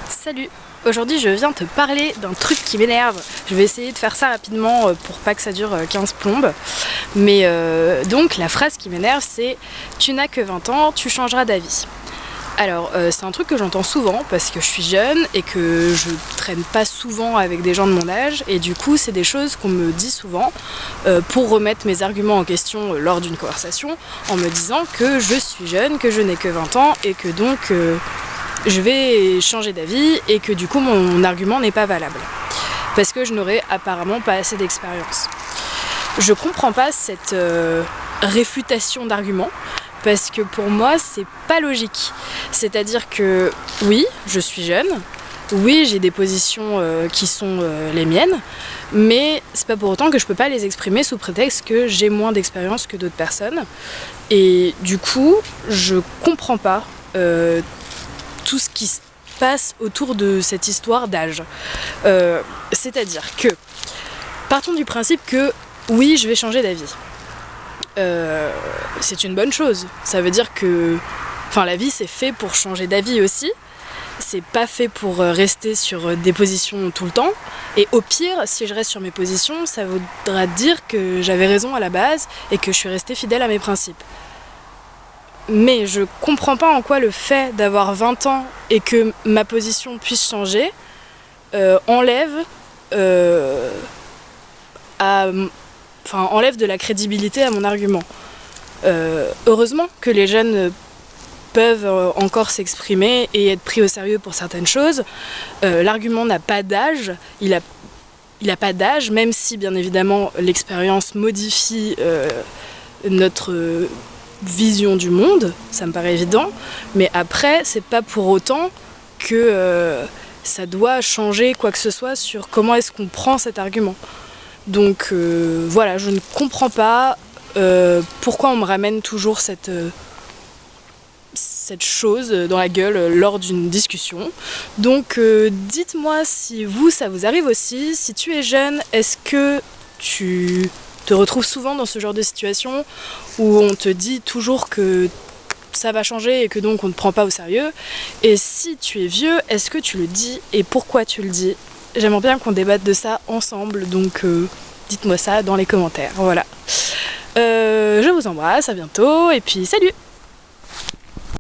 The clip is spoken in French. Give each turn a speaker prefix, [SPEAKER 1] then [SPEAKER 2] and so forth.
[SPEAKER 1] Salut! Aujourd'hui je viens te parler d'un truc qui m'énerve. Je vais essayer de faire ça rapidement pour pas que ça dure 15 plombes. Mais donc la phrase qui m'énerve c'est « Tu n'as que 20 ans, tu changeras d'avis ». Alors c'est un truc que j'entends souvent parce que je suis jeune et que je traîne pas souvent avec des gens de mon âge et du coup c'est des choses qu'on me dit souvent pour remettre mes arguments en question lors d'une conversation en me disant que je suis jeune, que je n'ai que 20 ans et que donc je vais changer d'avis et que du coup mon argument n'est pas valable parce que je n'aurai apparemment pas assez d'expérience. Je comprends pas cette réfutation d'arguments parce que pour moi c'est pas logique. C'est-à-dire que oui, je suis jeune, oui j'ai des positions qui sont les miennes, mais c'est pas pour autant que je peux pas les exprimer sous prétexte que j'ai moins d'expérience que d'autres personnes. Et du coup je comprends pas tout ce qui se passe autour de cette histoire d'âge. C'est-à-dire que, partons du principe que oui, je vais changer d'avis. C'est une bonne chose. Ça veut dire que la vie c'est fait pour changer d'avis aussi. C'est pas fait pour rester sur des positions tout le temps. Et au pire, si je reste sur mes positions, ça voudra dire que j'avais raison à la base et que je suis restée fidèle à mes principes. Mais je comprends pas en quoi le fait d'avoir 20 ans et que ma position puisse changer enlève de la crédibilité à mon argument. Heureusement que les jeunes peuvent encore s'exprimer et être pris au sérieux pour certaines choses. L'argument n'a pas d'âge, il a pas d'âge, même si bien évidemment l'expérience modifie notre vision du monde, ça me paraît évident, mais après c'est pas pour autant que ça doit changer quoi que ce soit sur comment est-ce qu'on prend cet argument. Donc voilà, je ne comprends pas pourquoi on me ramène toujours cette chose dans la gueule lors d'une discussion. Donc dites-moi si ça vous arrive aussi, si tu es jeune, est-ce que tu te retrouves souvent dans ce genre de situation où on te dit toujours que ça va changer et que donc on ne te prend pas au sérieux. Et si tu es vieux, est-ce que tu le dis et pourquoi tu le dis? J'aimerais bien qu'on débatte de ça ensemble, donc dites-moi ça dans les commentaires. Voilà. Je vous embrasse, à bientôt et puis salut!